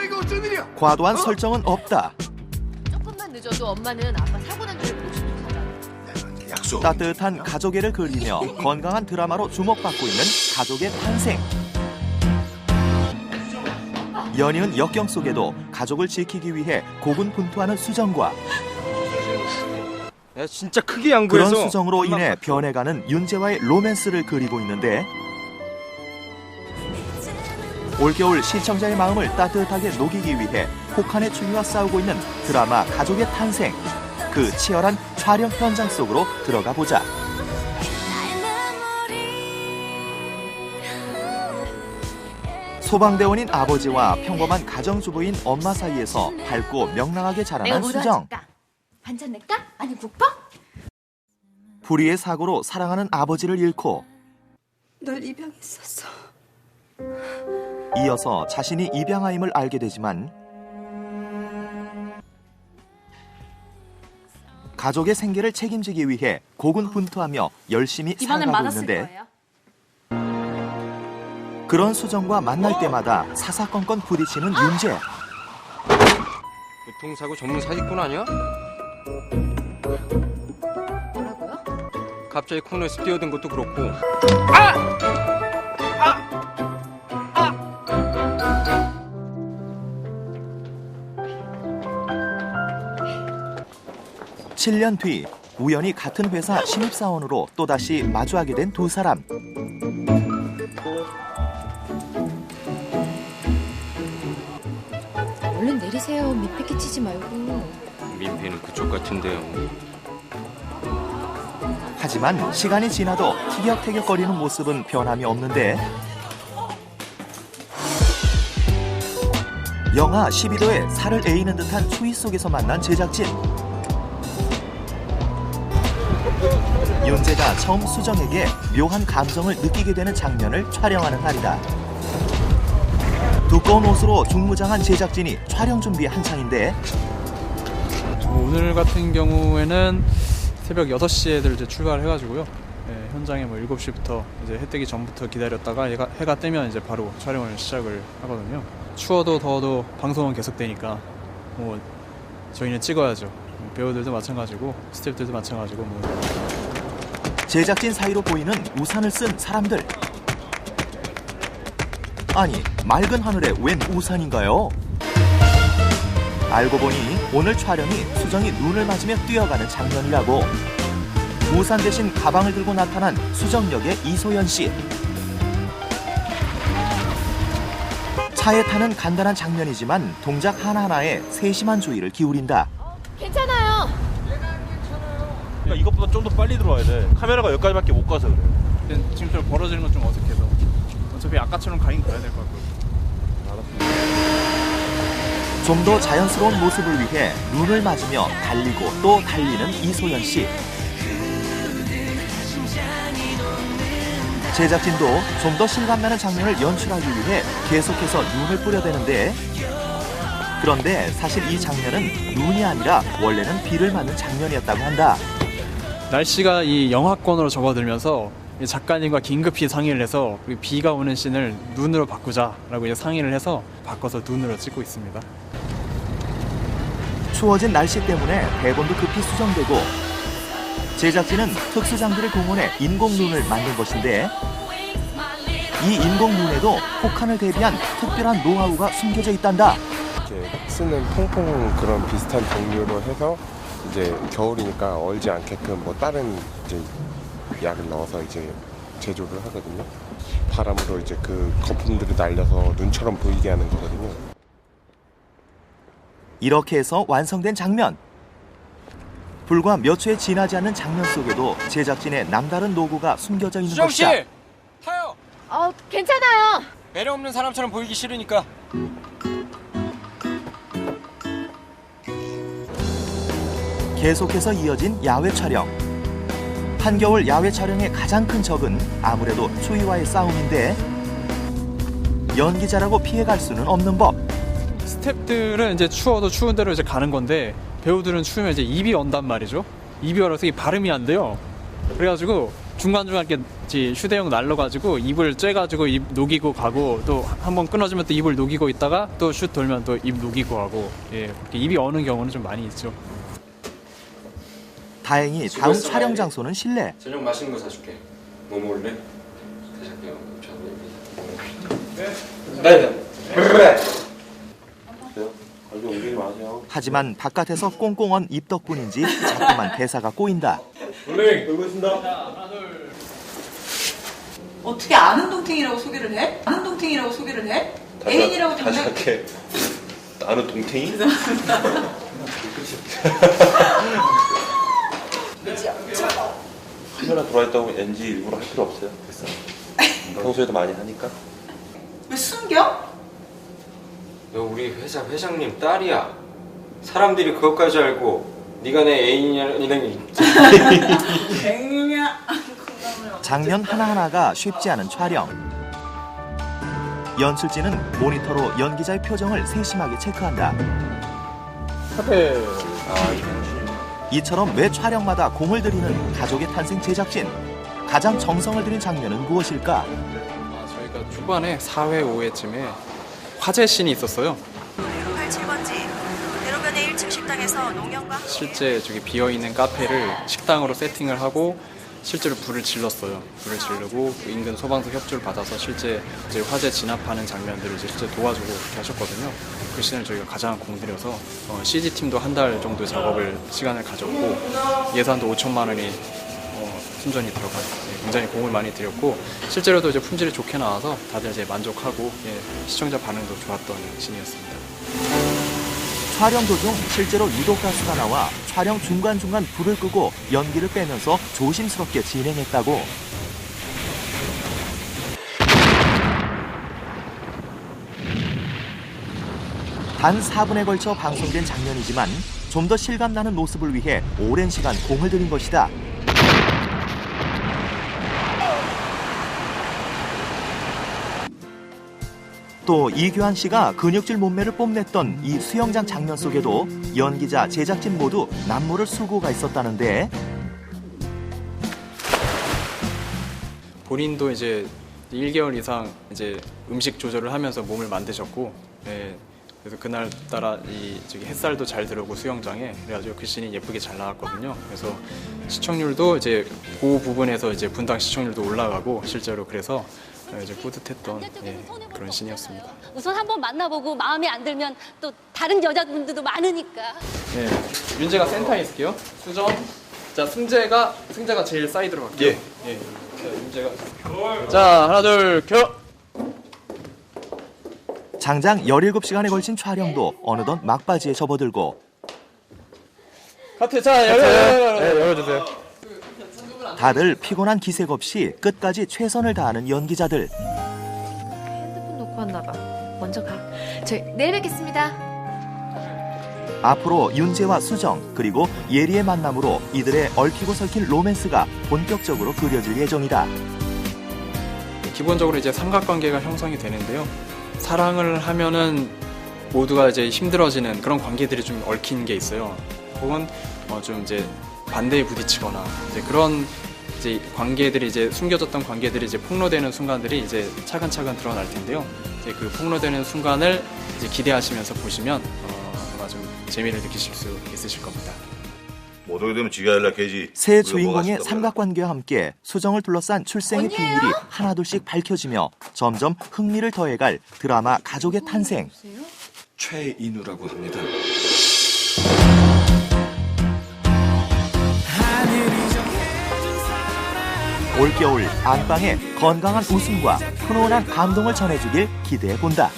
이거 어쩐 일이야? 과도한 설정은 없다. 조금만 늦어도 엄마는 아빠 사고 난 줄 보고 싶어하잖아. 약속. 따뜻한 가족애를 그리며 건강한 드라마로 주목받고 있는 가족의 탄생. 연이은 역경 속에도 가족을 지키기 위해 고군분투하는 수정과 야, 진짜 크게 양보해서 그런 수정으로 인해 변해가는 윤재와의 로맨스를 그리고 있는데, 올겨울 시청자의 마음을 따뜻하게 녹이기 위해 혹한의 추위와 싸우고 있는 드라마 가족의 탄생. 그 치열한 촬영 현장 속으로 들어가 보자. 소방대원인 아버지와 평범한 가정주부인 엄마 사이에서 밝고 명랑하게 자라난 수정. 반찬 낼까? 아니 국밥? 불의의 사고로 사랑하는 아버지를 잃고 널 입양했었어. 이어서 자신이 입양아임을 알게 되지만 가족의 생계를 책임지기 위해 고군분투하며 열심히 살아가고 있는데, 그런 수정과 만날 때마다 사사건건 부딪히는 윤재. 교통사고 전문 사기꾼 아니야? 뭐라고요? 갑자기 코너에서 뛰어든 것도 그렇고. 7년 뒤 우연히 같은 회사 신입사원으로 또다시 마주하게 된 두 사람. 얼른 내리세요. 밑에 끼치지 말고. 민폐는 그쪽 같은데요. 하지만 시간이 지나도 티격태격거리는 모습은 변함이 없는데, 영하 12도에 살을 에이는 듯한 추위 속에서 만난 제작진. 윤재가 처음 수정에게 묘한 감정을 느끼게 되는 장면을 촬영하는 날이다. 두꺼운 옷으로 중무장한 제작진이 촬영 준비 한창인데, 오늘 같은 경우에는 새벽 6시에 이제 출발을 해가지고요. 네, 현장에 뭐 7시부터 이제 해 뜨기 전부터 기다렸다가 해가 뜨면 이제 바로 촬영을 시작을 하거든요. 추워도 더워도 방송은 계속되니까 뭐 저희는 찍어야죠. 배우들도 마찬가지고 스태프들도 마찬가지고 뭐. 제작진 사이로 보이는 우산을 쓴 사람들. 아니, 맑은 하늘에 웬 우산인가요? 알고 보니 오늘 촬영이 수정이 눈을 맞으며 뛰어가는 장면이라고. 우산 대신 가방을 들고 나타난 수정 역의 이소연 씨. 차에 타는 간단한 장면이지만 동작 하나하나에 세심한 주의를 기울인다. 괜찮아요. 그러니까 이것보다 좀 더 빨리 들어와야 돼. 카메라가 여기까지밖에 못 가서 그래. 근데 지금처럼 벌어지는 건 좀 어색해서 어차피 아까처럼 가긴 가야 될 것 같고요. 좀 더 자연스러운 모습을 위해 눈을 맞으며 달리고 또 달리는 이소연 씨. 제작진도 좀 더 실감나는 장면을 연출하기 위해 계속해서 눈을 뿌려대는데, 그런데 사실 이 장면은 눈이 아니라 원래는 비를 맞는 장면이었다고 한다. 날씨가 이 영하권으로 접어들면서 작가님과 긴급히 상의를 해서 비가 오는 씬을 눈으로 바꾸자라고 이제 상의를 해서 바꿔서 눈으로 찍고 있습니다. 추워진 날씨 때문에 대본도 급히 수정되고, 제작진은 특수장비를 공원해 인공눈을 만든 것인데, 이 인공눈에도 혹한을 대비한 특별한 노하우가 숨겨져 있단다. 이렇게 쓰는 퐁퐁 그런 비슷한 종류로 해서 이제 겨울이니까 얼지 않게끔 뭐 다른 이제 약을 넣어서 이제 제조를 하거든요. 바람으로 이제 그 거품들이 날려서 눈처럼 보이게 하는 거거든요. 이렇게 해서 완성된 장면. 불과 몇 초에 지나지 않는 장면 속에도 제작진의 남다른 노고가 숨겨져 있는 수정 씨! 것이다. 타요! 괜찮아요. 배려 없는 사람처럼 보이기 싫으니까. 계속해서 이어진 야외 촬영. 한겨울 야외 촬영의 가장 큰 적은 아무래도 추위와의 싸움인데, 연기자라고 피해갈 수는 없는 법. 스태프들은 이제 추워도 추운 대로 이제 가는 건데, 배우들은 추우면 이제 입이 언단 말이죠. 입이 얼어서 이 발음이 안 돼요. 그래가지고 중간중간 이렇게 휴대용 날려가지고 입을 쬐가지고 입 녹이고 가고 또 한번 끊어주면 또 입을 녹이고 있다가 또 슛 돌면 또 입 녹이고 하고 예, 그렇게 입이 어는 경우는 좀 많이 있죠. 다행히 다음 촬영 장소는 실내. 저녁 맛있는 거 사줄게. 뭐 먹을래? 네. 얼굴 옮기지 마세요. 하지만 바깥에서 꽁꽁 언 입 덕분인지 자꾸만 대사가 꼬인다. 어떻게 아는 동생이라고 소개를 해? 아는 동생이라고 소개를 해? 애인이라고 다시 할게. 나는 동탱이? 카메라 들어와있다고 NG 일부러 할 필요 없어요. 됐어. 평소에도 많이 하니까. 왜 숨겨? 너 우리 회사 회장님 딸이야. 사람들이 그것까지 알고 네가 내 애인이라는 갱냐? 장면 하나하나가 쉽지 않은 촬영. 연출진은 모니터로 연기자의 표정을 세심하게 체크한다. 이처럼 매 촬영마다 공을 들이는 가족의 탄생 제작진. 가장 정성을 들인 장면은 무엇일까? 저희가 초반에 4회, 5회쯤에 화재씬이 있었어요. 87번지 대로변의 1층 식당에서 농영과 실제 저기 비어있는 카페를 식당으로 세팅을 하고 실제로 불을 질렀어요. 불을 지르고 그 인근 소방서 협조를 받아서 실제 이제 화재 진압하는 장면들을 이제 실제 도와주고 그렇게 하셨거든요. 그 씬을 저희가 가장 공들여서 CG 팀도 한 달 정도 작업을 시간을 가졌고 예산도 5천만 원이 순전히 들어간 굉장히 공을 많이 들였고 실제로도 이제 품질이 좋게 나와서 다들 이제 만족하고 시청자 반응도 좋았던 씬이었습니다. 촬영 도중 실제로 유독가스가 나와 촬영 중간중간 불을 끄고 연기를 빼면서 조심스럽게 진행했다고. 단 4분에 걸쳐 방송된 장면이지만 좀 더 실감나는 모습을 위해 오랜 시간 공을 들인 것이다. 또 이규환 씨가 근육질 몸매를 뽐냈던 이 수영장 장면 속에도 연기자, 제작진 모두 남모를 수고가 있었다는데 본인도 이제 1개월 이상 이제 음식 조절을 하면서 몸을 만드셨고, 그래서 그날 따라 저기 햇살도 잘 들어오고 수영장에 그래가지고 그 씬이 예쁘게 잘 나왔거든요. 그래서 시청률도 이제 그 부분에서 이제 분당 시청률도 올라가고 실제로 그래서 이제 뿌듯했던 그런 씬이었습니다. 우선 한번 만나보고 마음에 안 들면 또 다른 여자분들도 많으니까. 네, 윤재가 센터에 있을게요. 수정. 자, 승재가 제일 사이드로 갈게요. 예. 자, 윤재가. 자, 하나 둘 켜. 장장 17시간에 걸친 촬영도 어느덧 막바지에 접어들고 하트. 자, 열어주세요. 다들 피곤한 기색 없이 끝까지 최선을 다하는 연기자들. 핸드폰 놓고 왔나 봐. 먼저 가. 저희 내일 뵙겠습니다. 앞으로 윤재와 수정 그리고 예리의 만남으로 이들의 얽히고 설킨 로맨스가 본격적으로 그려질 예정이다. 기본적으로 이제 삼각관계가 형성이 되는데요. 사랑을 하면은 모두가 이제 힘들어지는 그런 관계들이 좀 얽힌 게 있어요. 혹은 좀 이제 반대에 부딪히거나 이제 그런 이제 관계들이 이제 숨겨졌던 관계들이 이제 폭로되는 순간들이 이제 차근차근 드러날 텐데요. 이제 그 폭로되는 순간을 이제 기대하시면서 보시면 아마 좀 재미를 느끼실 수 있으실 겁니다. 못 오게 되면 지가 연락해야지. 새 주인공의 삼각관계와 함께 수정을 둘러싼 출생의 비밀이 하나둘씩 밝혀지며 점점 흥미를 더해갈 드라마 가족의 탄생. 최인우라고 합니다. 올겨울 안방에 건강한 웃음과 훈훈한 감동을 전해주길 기대해본다.